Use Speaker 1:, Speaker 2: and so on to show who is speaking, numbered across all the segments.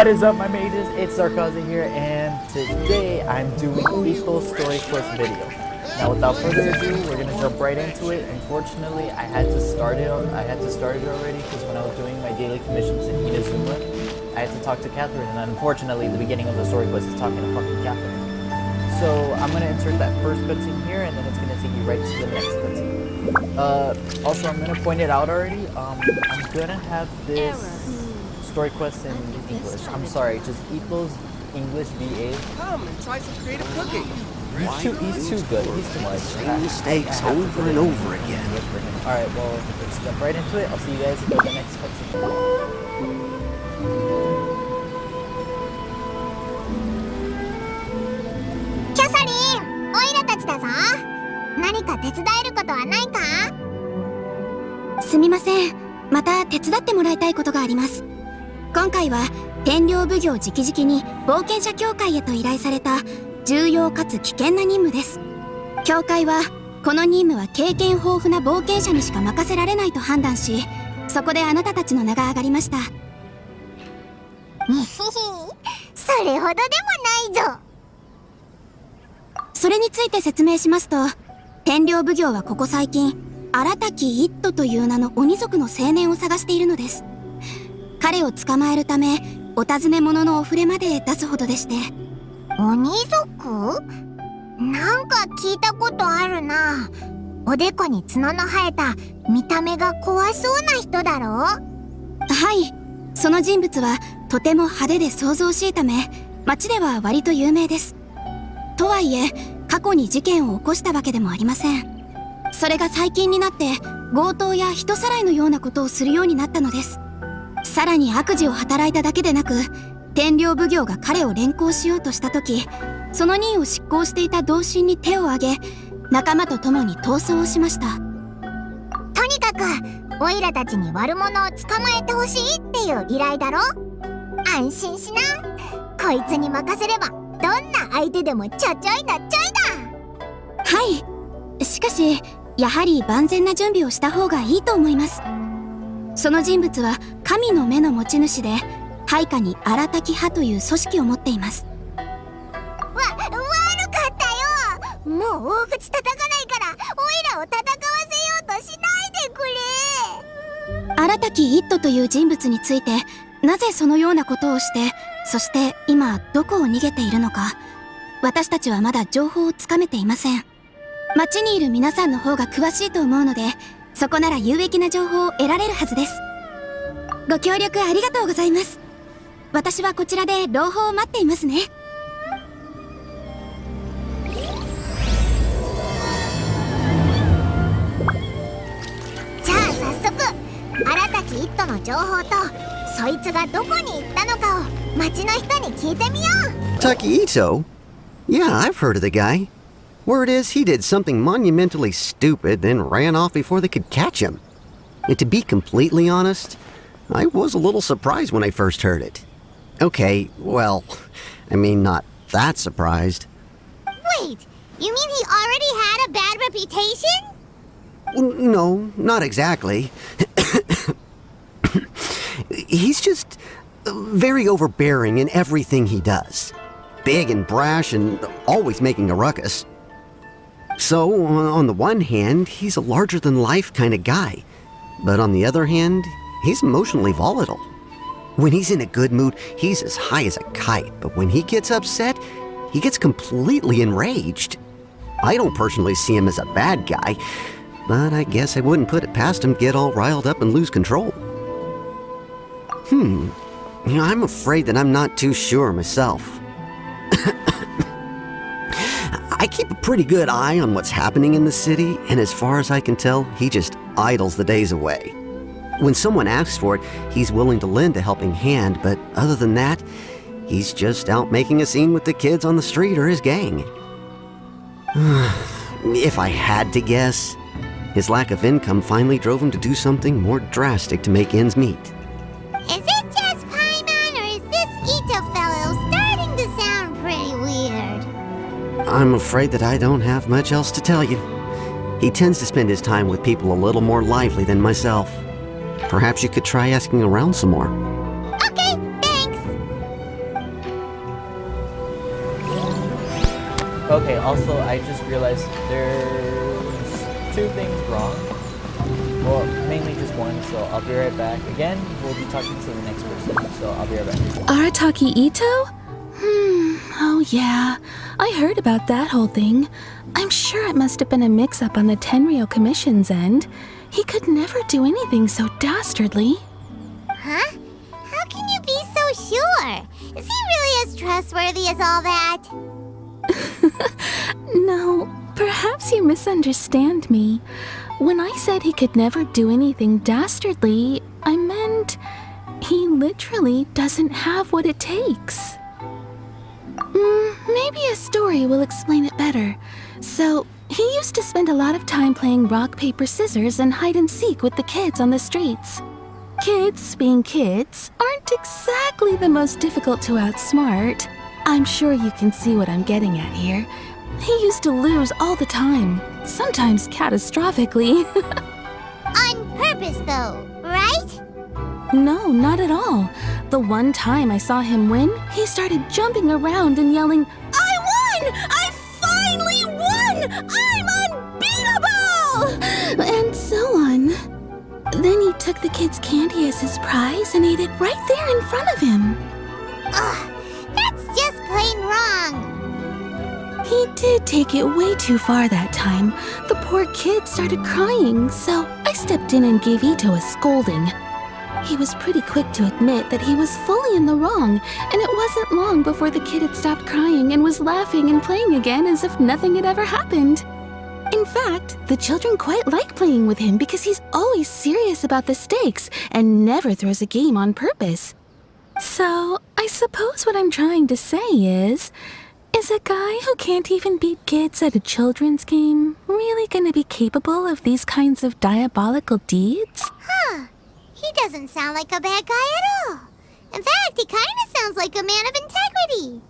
Speaker 1: What is up, my mages? It's Sarkaza here, and today I'm doing Itto's story quest video. Now, without further ado, we're gonna jump right into it. Unfortunately, I had to start it already because when I was doing my daily commissions in Inazuma, I had to talk to Catherine, and unfortunately, the beginning of the story quest is talking to fucking Catherine. So I'm gonna insert that first cutscene here, and then it's gonna take you right to the next cutscene. Also, I'm gonna point it out already. I'm gonna have this story quest in English. I'm sorry, just Itto's English VA.
Speaker 2: Come and try some creative cooking.
Speaker 1: He's too good. He's too much.
Speaker 3: Same mistakes over and over again.
Speaker 1: Alright, well, let's jump right into it. I'll see you guys in the next cutscene.
Speaker 4: キャサリン、オイラたちだぞ。何か手伝えることはないか？すみません。また手伝ってもらいたいことがあります。今回は天領奉行直々に冒険者協会へと依頼された重要かつ危険な任務です。協会はこの任務は経験豊富な冒険者にしか任せられないと判断し、そこであなたたちの名が挙がりました。それほどでもないぞ。それについて説明しますと、天領奉行はここ最近Aratakiイットという名の鬼族の青年を探しているのです。彼を捕まえるためお尋ね者のお触れまで出すほどでして。鬼族？なんか聞いたことあるな。おでこに角の生えた見た目が怖そうな人だろ？はい、その人物はとても派手で騒々しいため町では割と有名です。とはいえ過去に事件を起こしたわけでもありません。それが最近になって強盗や人さらいのようなことをするようになったのです。さらに悪事を働いただけでなく、天領奉行が彼を連行しようとした時、その任を執行していた同心に手を挙げ、仲間と共に逃走をしました。とにかくオイラたちに悪者を捕まえてほしいっていう依頼だろ。安心しな。こいつに任せればどんな相手でもちょちょいなっちょいだ。はい。しかしやはり万全な準備をした方がいいと思います。その人物は神の目の持ち主で、配下に荒滝派という組織を持っています。悪かったよ。もう大口叩かないからオイラを戦わせようとしないでくれ。荒滝イットという人物についてなぜそのようなことをして、そして今どこを逃げているのか、私たちはまだ情報をつかめていません。町にいる皆さんの方が詳しいと思うので、そこなら有益な情報を得られるはずです。ご協力ありがとうございます。私はこちらで朗報を待っていますね。じゃあ早速Aratakiイットの情報とそいつがどこに行ったのかを町の人に聞いてみよう。
Speaker 3: Arataki Itto? Yeah, I've heard of the guy. Word is he did something monumentally stupid, then ran off before they could catch him. And to be completely honest, I was a little surprised when I first heard it. Okay, well, I mean, not that surprised.
Speaker 4: Wait, you mean he already had a bad reputation?
Speaker 3: No, not exactly. He's just very overbearing in everything he does. Big and brash and always making a ruckus. So, on the one hand, he's a larger-than-life kind of guy. But on the other hand, he's emotionally volatile. When he's in a good mood, he's as high as a kite. But when he gets upset, he gets completely enraged. I don't personally see him as a bad guy, but I guess I wouldn't put it past him to get all riled up and lose control. I'm afraid that I'm not too sure myself. I keep a pretty good eye on what's happening in the city, and as far as I can tell, he just idles the days away. When someone asks for it, he's willing to lend a helping hand, but other than that, he's just out making a scene with the kids on the street or his gang. If I had to guess, his lack of income finally drove him to do something more drastic to make ends meet.
Speaker 4: Is it just Paimon, or is this Itto fellow starting to sound pretty weird?
Speaker 3: I'm afraid that I don't have much else to tell you. He tends to spend his time with people a little more lively than myself. Perhaps you could try asking around some more.
Speaker 4: Okay, thanks.
Speaker 1: Okay, also, I just realized there's two things wrong. Well, mainly just one, so I'll be right back. Again, we'll be talking to the next person, so I'll be right back.
Speaker 5: Arataki Itto? Oh yeah. I heard about that whole thing. I'm sure it must have been a mix-up on the Tenryou Commission's end. He could never do anything so dastardly.
Speaker 6: Huh? How can you be so sure? Is he really as trustworthy as all that?
Speaker 5: No, perhaps you misunderstand me. When I said he could never do anything dastardly, I meant he literally doesn't have what it takes. Maybe a story will explain it better. So, he used to spend a lot of time playing rock, paper, scissors and hide and seek with the kids on the streets. Kids, being kids, aren't exactly the most difficult to outsmart. I'm sure you can see what I'm getting at here. He used to lose all the time, sometimes catastrophically.
Speaker 6: On purpose, though, right?
Speaker 5: No, not at all. The one time I saw him win, he started jumping around and yelling, "I won! I finally won! I'm unbeatable!" And so on. Then he took the kid's candy as his prize and ate it right there in front of him.
Speaker 6: Ugh, that's just plain wrong.
Speaker 5: He did take it way too far that time. The poor kid started crying, so I stepped in and gave Itto a scolding. He was pretty quick to admit that he was fully in the wrong, and it wasn't long before the kid had stopped crying and was laughing and playing again as if nothing had ever happened. In fact, the children quite like playing with him because he's always serious about the stakes and never throws a game on purpose. So, I suppose what I'm trying to say is a guy who can't even beat kids at a children's game really gonna be capable of these kinds of diabolical deeds?
Speaker 6: Huh. He doesn't sound like a bad guy at all. In fact, he kind of sounds like a man of integrity.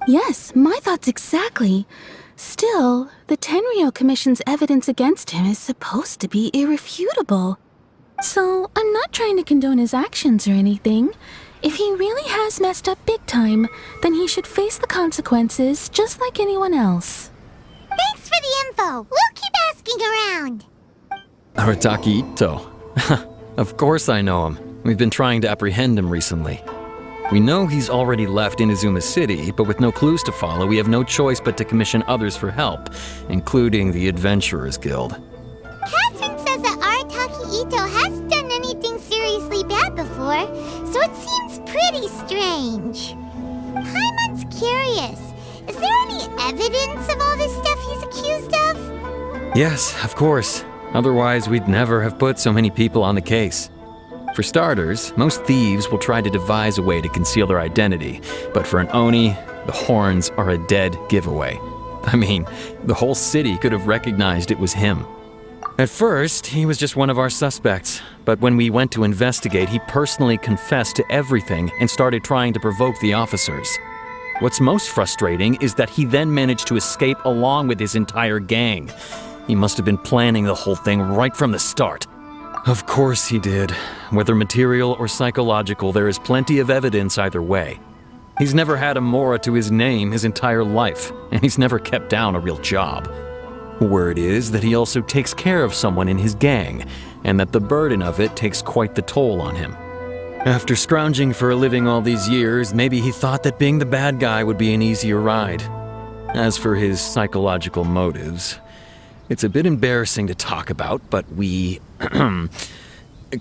Speaker 5: Yes, my thoughts exactly. Still, the Tenryou Commission's evidence against him is supposed to be irrefutable. So, I'm not trying to condone his actions or anything. If he really has messed up big time, then he should face the consequences just like anyone else.
Speaker 6: Thanks for the info. We'll keep asking around.
Speaker 7: Arataki Itto. Of course I know him. We've been trying to apprehend him recently. We know he's already left Inazuma City, but with no clues to follow, we have no choice but to commission others for help, including the Adventurers Guild.
Speaker 6: Catherine says that Arataki Itto hasn't done anything seriously bad before, so it seems pretty strange. Paimon's curious. Is there any evidence of all this stuff he's accused of?
Speaker 7: Yes, of course. Otherwise, we'd never have put so many people on the case. For starters, most thieves will try to devise a way to conceal their identity, but for an Oni, the horns are a dead giveaway. I mean, the whole city could have recognized it was him. At first, he was just one of our suspects, but when we went to investigate, he personally confessed to everything and started trying to provoke the officers. What's most frustrating is that he then managed to escape along with his entire gang. He must have been planning the whole thing right from the start. Of course he did. Whether material or psychological, there is plenty of evidence either way. He's never had a Mora to his name his entire life, and he's never kept down a real job. Word is that he also takes care of someone in his gang, and that the burden of it takes quite the toll on him. After scrounging for a living all these years, maybe he thought that being the bad guy would be an easier ride. As for his psychological motives, it's a bit embarrassing to talk about, but we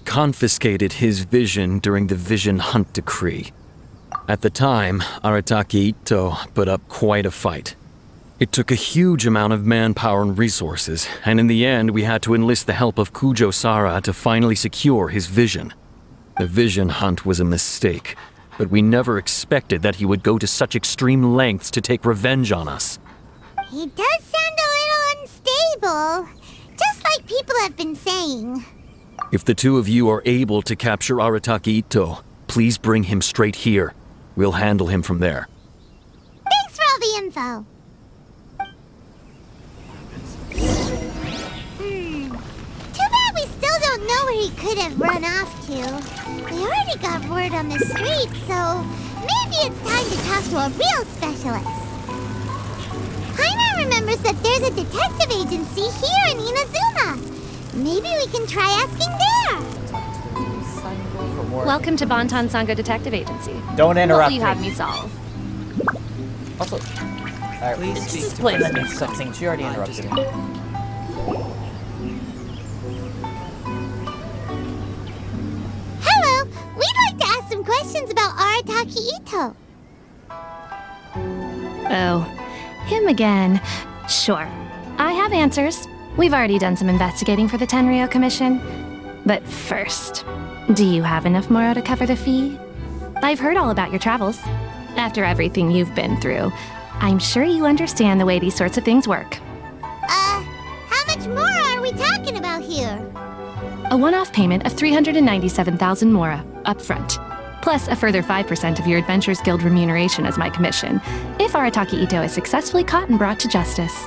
Speaker 7: confiscated his vision during the Vision Hunt Decree. At the time, Arataki Itto put up quite a fight. It took a huge amount of manpower and resources, and in the end we had to enlist the help of Kujo Sara to finally secure his vision. The Vision Hunt was a mistake, but we never expected that he would go to such extreme lengths to take revenge on us.
Speaker 6: He does sound a little unstable, just like people have been saying.
Speaker 7: If the two of you are able to capture Arataki Itto, please bring him straight here. We'll handle him from there.
Speaker 6: Thanks for all the info. Too bad we still don't know where he could have run off to. We already got word on the street, so maybe it's time to talk to a real specialist. Paimon remembers that there's a detective agency here in Inazuma. Maybe we can try asking there.
Speaker 1: For more.
Speaker 8: Welcome to Bonton Sango Detective Agency.
Speaker 1: Don't
Speaker 8: What
Speaker 1: interrupt
Speaker 8: will you have me solve?
Speaker 1: Also, alright,
Speaker 2: Please
Speaker 1: it's
Speaker 2: speak
Speaker 1: just
Speaker 2: to
Speaker 1: play that
Speaker 2: President
Speaker 1: cutscene. She already interrupted me.
Speaker 6: Hello, we'd like to ask some questions about Arataki Itto.
Speaker 8: Oh, him again. Sure. I have answers. We've already done some investigating for the Tenryou Commission. But first, do you have enough Moro to cover the fee? I've heard all about your travels. After everything you've been through, I'm sure you understand the way these sorts of things work.
Speaker 6: How much more are we talking about here?
Speaker 8: A one-off payment of 397,000 Mora, up front. Plus a further 5% of your Adventures Guild remuneration as my commission, if Arataki Itto is successfully caught and brought to justice.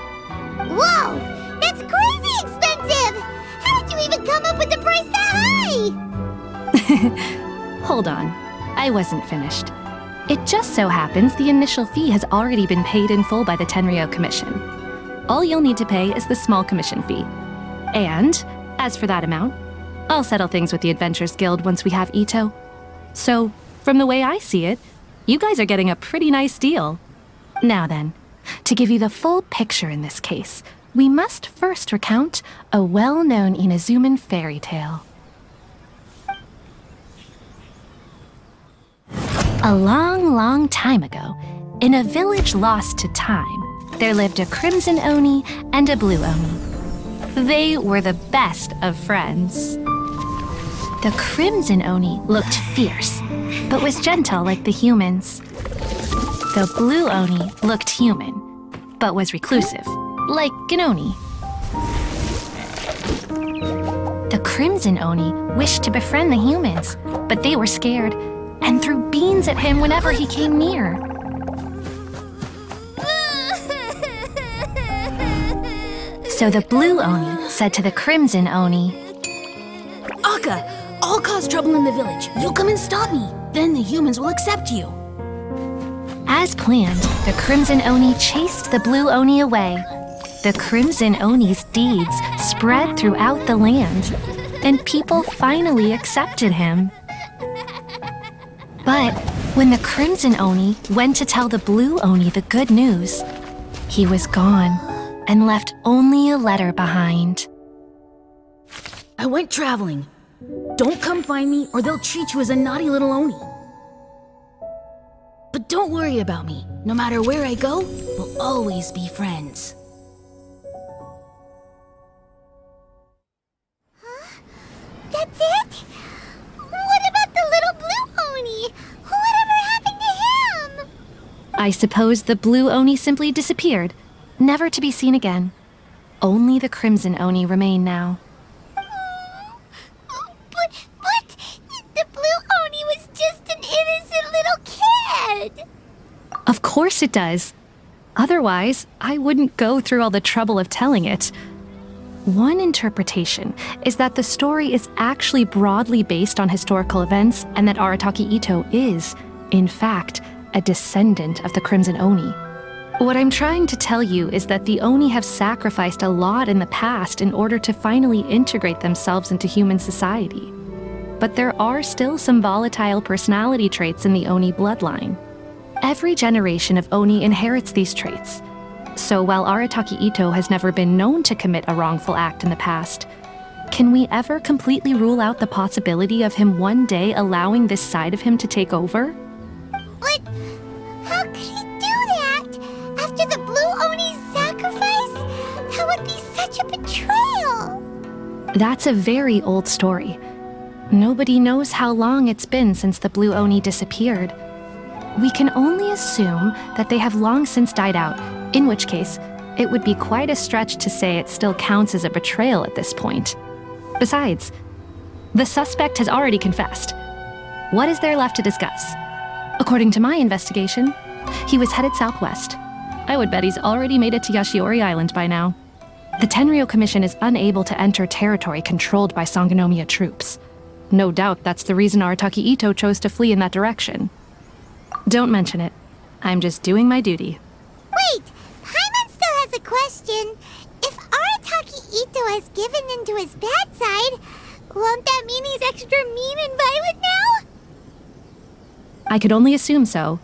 Speaker 6: Whoa! That's crazy expensive! How did you even come up with the price that high?
Speaker 8: Hold on. I wasn't finished. It just so happens the initial fee has already been paid in full by the Tenryou Commission. All you'll need to pay is the small commission fee. And, as for that amount, I'll settle things with the Adventures Guild once we have Itto. So, from the way I see it, you guys are getting a pretty nice deal. Now then, to give you the full picture in this case, we must first recount a well-known Inazuman fairy tale. A long, long time ago, in a village lost to time, there lived a crimson Oni and a blue Oni. They were the best of friends. The crimson Oni looked fierce, but was gentle like the humans. The blue Oni looked human, but was reclusive, like an Oni. The crimson Oni wished to befriend the humans, but they were scared and threw beans at him whenever he came near. So the blue Oni said to the crimson Oni,
Speaker 5: Akka, I'll cause trouble in the village. You come and stop me. Then the humans will accept you.
Speaker 8: As planned, the crimson Oni chased the blue Oni away. The crimson Oni's deeds spread throughout the land, and people finally accepted him. But when the crimson Oni went to tell the blue Oni the good news, he was gone and left only a letter behind.
Speaker 5: I went traveling. Don't come find me or they'll treat you as a naughty little Oni. But don't worry about me. No matter where I go, we'll always be friends.
Speaker 6: That's it? What about the little blue Oni? Whatever happened to him?
Speaker 8: I suppose the blue Oni simply disappeared, never to be seen again. Only the crimson Oni remain now.
Speaker 6: But the blue Oni was just an innocent little kid.
Speaker 8: Of course it does. Otherwise, I wouldn't go through all the trouble of telling it. One interpretation is that the story is actually broadly based on historical events and that Arataki Itto is, in fact, a descendant of the Crimson Oni. What I'm trying to tell you is that the Oni have sacrificed a lot in the past in order to finally integrate themselves into human society. But there are still some volatile personality traits in the Oni bloodline. Every generation of Oni inherits these traits. So while Arataki Itto has never been known to commit a wrongful act in the past, can we ever completely rule out the possibility of him one day allowing this side of him to take over?
Speaker 6: But how could he do that? After the blue Oni's sacrifice? That would be such a betrayal.
Speaker 8: That's a very old story. Nobody knows how long it's been since the blue Oni disappeared. We can only assume that they have long since died out, in which case, it would be quite a stretch to say it still counts as a betrayal at this point. Besides, the suspect has already confessed. What is there left to discuss? According to my investigation, he was headed southwest. I would bet he's already made it to Yashiori Island by now. The Tenryou Commission is unable to enter territory controlled by Sangonomiya troops. No doubt that's the reason Arataki Itto chose to flee in that direction. Don't mention it. I'm just doing my duty.
Speaker 6: Wait, Paimon still has a question. If Arataki Itto has given into his bad side, won't that mean he's extra mean and violent now?
Speaker 8: I could only assume so.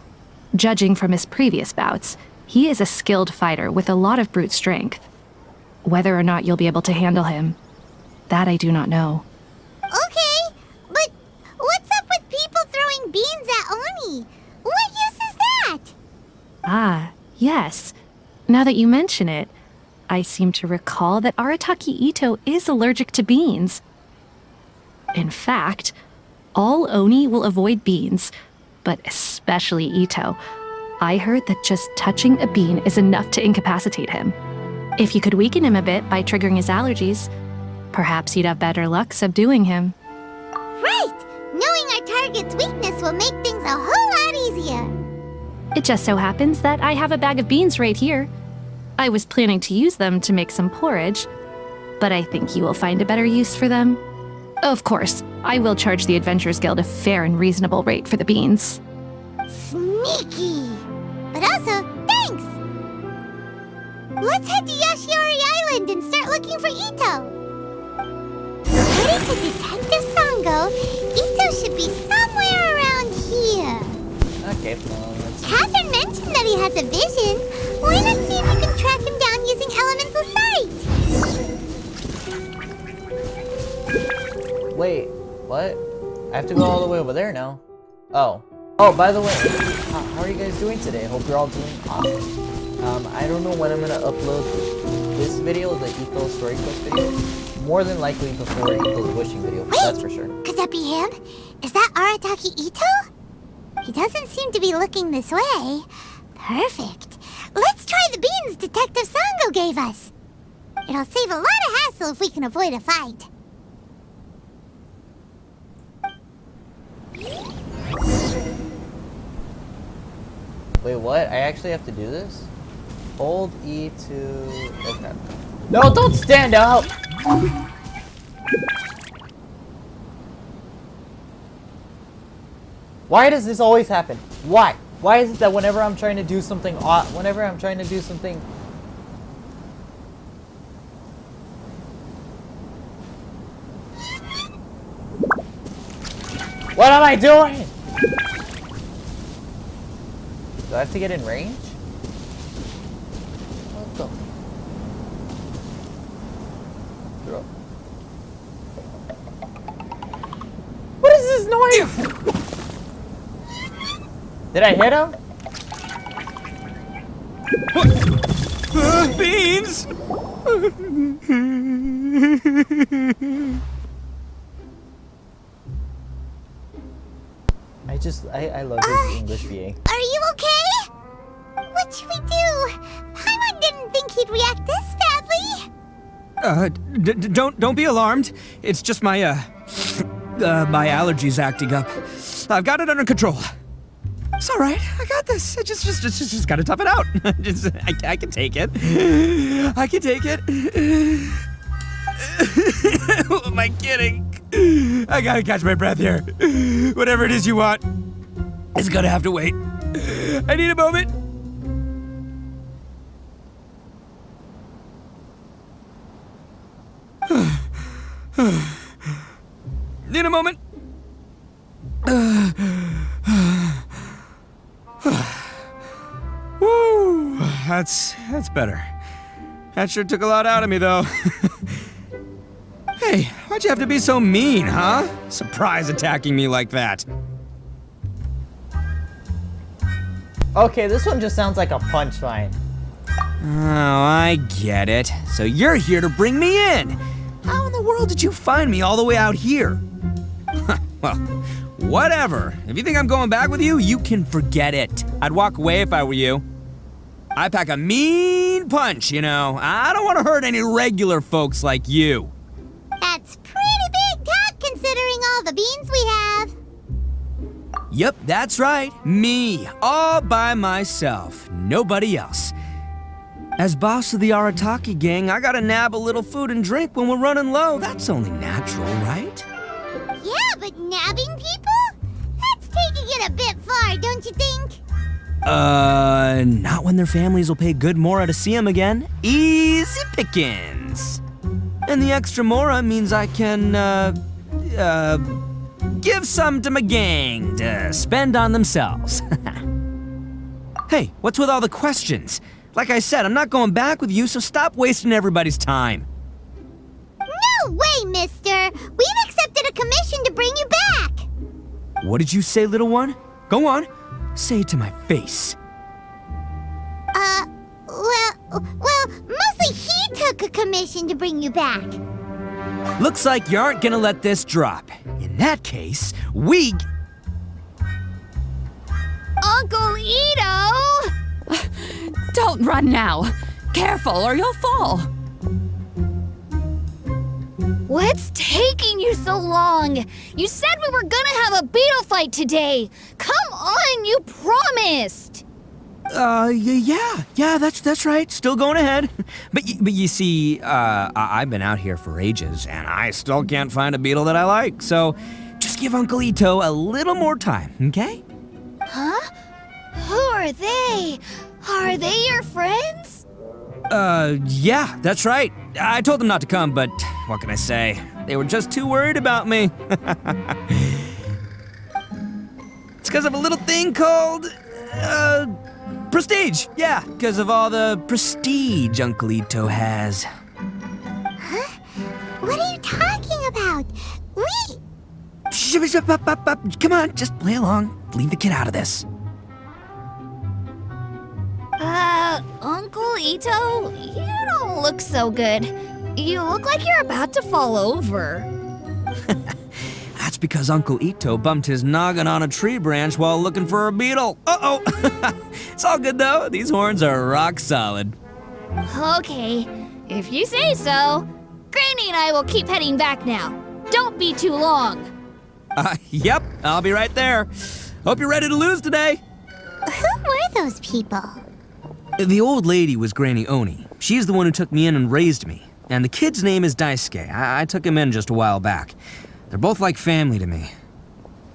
Speaker 8: Judging from his previous bouts, he is a skilled fighter with a lot of brute strength. Whether or not you'll be able to handle him, that I do not know.
Speaker 6: Okay, but what's up with people throwing beans at Oni? What use is that?
Speaker 8: Ah, yes. Now that you mention it, I seem to recall that Arataki Itto is allergic to beans. In fact, all Oni will avoid beans, but especially Itto. I heard that just touching a bean is enough to incapacitate him. If you could weaken him a bit by triggering his allergies, perhaps you'd have better luck subduing him.
Speaker 6: Right! Knowing our target's weakness will make things a whole lot easier.
Speaker 8: It just so happens that I have a bag of beans right here. I was planning to use them to make some porridge, but I think you will find a better use for them. Of course, I will charge the Adventurers Guild a fair and reasonable rate for the beans.
Speaker 6: Sneaky! But also, thanks! Let's head to Yashiori Island and start looking for Itto. According to Detective Sango, Itto should be somewhere around here.
Speaker 1: Okay, well, let's see.
Speaker 6: Catherine mentioned that he has a vision. Why not see if you can track him down using elemental sight?
Speaker 1: Wait, what? I have to go all the way over there now. Oh. Oh, by the way, how are you guys doing today? Hope you're all doing awesome. I don't know when I'm gonna upload this video, the Itto story quest video. More than likely before Itto's wishing video, that's for sure.
Speaker 6: Could that be him? Is that Arataki Itto? He doesn't seem to be looking this way. Perfect. Let's try the beans Detective Sango gave us. It'll save a lot of hassle if we can avoid a fight.
Speaker 1: Wait, what? I actually have to do this? Hold E to... Okay. No, don't stand up! Why does this always happen? Why? Why is it that whenever I'm trying to do something... What am I doing? Do I have to get in range? What the? Bro. What is this noise? Did I hit him?
Speaker 2: Beans!
Speaker 1: I love this English VA.
Speaker 6: Are you okay? What should we do? Paimon didn't think he'd react this badly.
Speaker 2: Don't be alarmed. It's just my my allergies acting up. I've got it under control. It's all right. I got this. I just gotta tough it out. I can take it. I can take it. Who am I kidding? I gotta catch my breath here. Whatever it is you want, it's gonna have to wait. I need a moment. Need a moment. Woo, that's better. That sure took a lot out of me, though. Hey, why'd you have to be so mean, huh? Surprise attacking me like that.
Speaker 1: Okay, this one just sounds like a punchline.
Speaker 2: Oh, I get it. So you're here to bring me in. How in the world did you find me all the way out here? Well, whatever. If you think I'm going back with you, you can forget it. I'd walk away if I were you. I pack a mean punch, you know. I don't want to hurt any regular folks like you.
Speaker 6: That's pretty big talk considering all the beans we have.
Speaker 2: Yep, that's right. Me, all by myself. Nobody else. As boss of the Arataki gang, I gotta nab a little food and drink when we're running low. That's only natural, right?
Speaker 6: Yeah, but nabbing people? That's taking it a bit far, don't you think?
Speaker 2: Not when their families will pay good mora to see 'em again. Easy pickings. And the extra mora means I can, give some to my gang to spend on themselves. Hey, what's with all the questions? Like I said, I'm not going back with you, so stop wasting everybody's time.
Speaker 6: No way, mister! We've accepted a commission to bring you back!
Speaker 2: What did you say, little one? Go on, say it to my face.
Speaker 6: Well, mostly he took a commission to bring you back.
Speaker 2: Looks like you aren't gonna let this drop. In that case, we...
Speaker 9: Uncle Itto! Don't run now. Careful or you'll fall.
Speaker 6: What's taking you so long? You said we were gonna have a beetle fight today. Come on, you promised.
Speaker 2: Yeah, that's right. Still going ahead. But you see, I've been out here for ages, and I still can't find a beetle that I like. So just give Uncle Itto a little more time, okay?
Speaker 6: Huh? Who are they? Are they your friends?
Speaker 2: Yeah, that's right. I told them not to come, but what can I say? They were just too worried about me. It's because of a little thing called, prestige. Yeah, because of all the prestige Uncle Itto has.
Speaker 6: Huh? What are you talking about?
Speaker 2: Come on, just play along. Leave the kid out of this.
Speaker 6: Uncle Itto, you don't look so good. You look like you're about to fall over.
Speaker 2: That's because Uncle Itto bumped his noggin on a tree branch while looking for a beetle. Uh-oh! It's all good, though. These horns are rock solid.
Speaker 6: Okay, if you say so. Granny and I will keep heading back now. Don't be too long.
Speaker 2: Yep, I'll be right there. Hope you're ready to lose today.
Speaker 6: Who were those people?
Speaker 2: The old lady was Granny Oni. She's the one who took me in and raised me. And the kid's name is Daisuke. I took him in just a while back. They're both like family to me.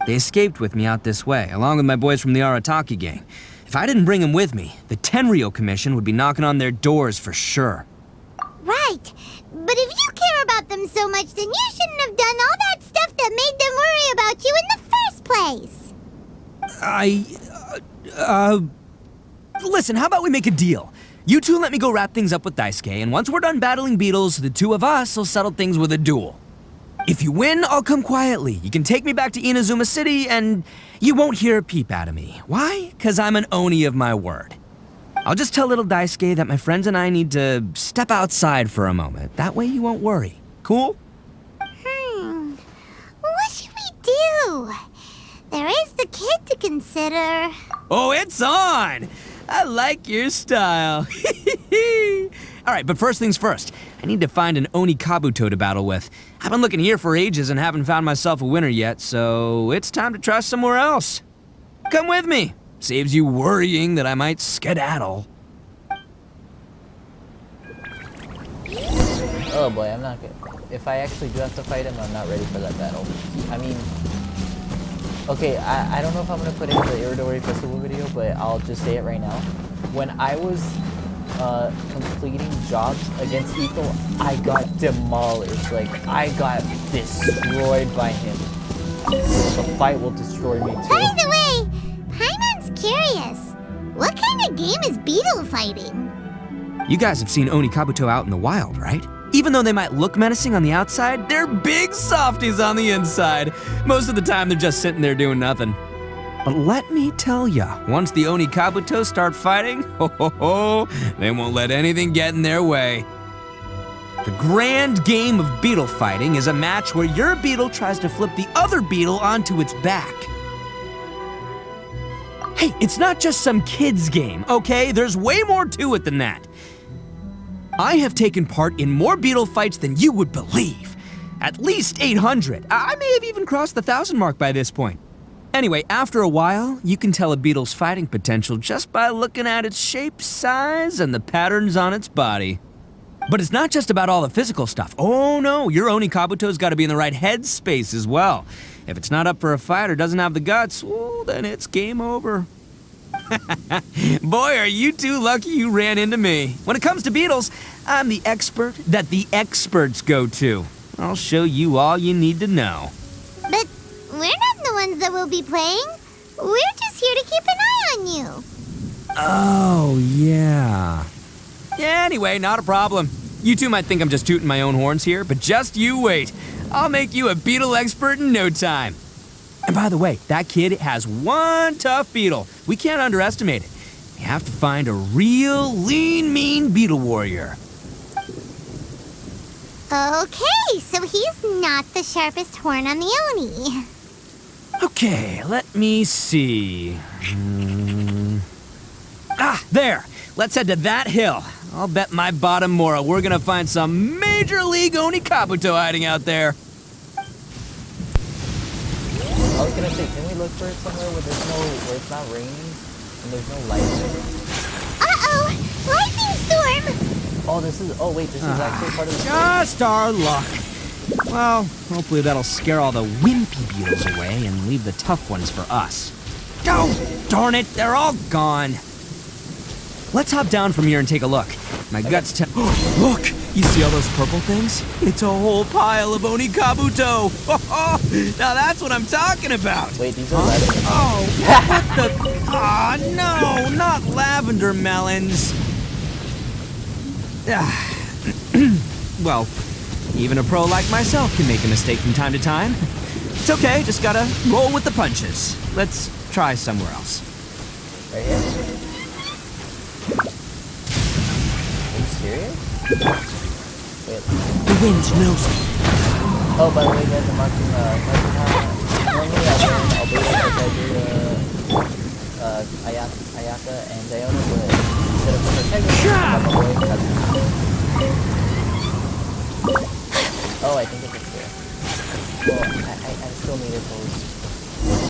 Speaker 2: They escaped with me out this way, along with my boys from the Arataki gang. If I didn't bring them with me, the Tenryou Commission would be knocking on their doors for sure.
Speaker 6: Right. But if you care about them so much, then you shouldn't have done all that stuff that made them worry about you in the first place.
Speaker 2: Listen, how about we make a deal? You two let me go wrap things up with Daisuke, and once we're done battling beetles, the two of us will settle things with a duel. If you win, I'll come quietly. You can take me back to Inazuma City, and you won't hear a peep out of me. Why? 'Cause I'm an Oni of my word. I'll just tell little Daisuke that my friends and I need to step outside for a moment. That way you won't worry. Cool?
Speaker 6: What should we do? There is the kid to consider.
Speaker 2: Oh, it's on! I like your style. All right, but first things first. I need to find an Oni Kabuto to battle with. I've been looking here for ages and haven't found myself a winner yet, so it's time to try somewhere else. Come with me. Saves you worrying that I might skedaddle.
Speaker 1: Oh boy, I'm not good. If I actually do have to fight him, I'm not ready for that battle. I mean, okay, I don't know if I'm gonna put it in the Iridori Festival video, but I'll just say it right now. When I was completing jobs against Itto, I got demolished. Like, I got destroyed by him. The fight will destroy me too.
Speaker 6: By the way, Paimon's curious. What kind of game is beetle fighting?
Speaker 2: You guys have seen Oni Kabuto out in the wild, right? Even though they might look menacing on the outside, they're big softies on the inside. Most of the time, they're just sitting there doing nothing. But let me tell ya, once the Oni Kabuto start fighting, they won't let anything get in their way. The grand game of beetle fighting is a match where your beetle tries to flip the other beetle onto its back. Hey, it's not just some kid's game, okay? There's way more to it than that. I have taken part in more beetle fights than you would believe. At least 800. I may have even crossed the 1,000 mark by this point. Anyway, after a while, you can tell a beetle's fighting potential just by looking at its shape, size, and the patterns on its body. But it's not just about all the physical stuff. Oh no, your Oni Kabuto's got to be in the right headspace as well. If it's not up for a fight or doesn't have the guts, well, then it's game over. Boy, are you two lucky you ran into me. When it comes to beetles, I'm the expert that the experts go to. I'll show you all you need to know.
Speaker 6: But we're not the ones that will be playing. We're just here to keep an eye on you.
Speaker 2: Oh, yeah. Yeah, anyway, not a problem. You two might think I'm just tooting my own horns here, but just you wait. I'll make you a beetle expert in no time. And by the way, that kid has one tough beetle. We can't underestimate it. We have to find a real lean, mean beetle warrior.
Speaker 6: Okay, so he's not the sharpest horn on the Oni.
Speaker 2: Okay, let me see. There. Let's head to that hill. I'll bet my bottom Mora we're gonna find some major league Oni Kabuto hiding out there.
Speaker 1: I was gonna say, can we look for it somewhere where it's not raining and there's no lightning?
Speaker 6: Uh-oh! Lightning storm!
Speaker 1: Oh, this is actually part of the
Speaker 2: Just our luck. Well, hopefully that'll scare all the wimpy beetles away and leave the tough ones for us. Oh, darn it, they're all gone. Let's hop down from here and take a look. My guts tell. Look! You see all those purple things? It's a whole pile of Oni Kabuto! Now that's what I'm talking about!
Speaker 1: Wait, these are lavender.
Speaker 2: Oh, what the? Aw, no, not lavender melons. Well, even a pro like myself can make a mistake from time to time. It's okay, just gotta roll with the punches. Let's try somewhere else.
Speaker 1: Right here. Are you serious? Wait.
Speaker 2: The wind knows me.
Speaker 1: Oh, by the way, guys, I'm marking, normally I'll do Ayaka and Diona, but instead of Protector, I'm going to Oh, I think it's there. Well, I still need it closed.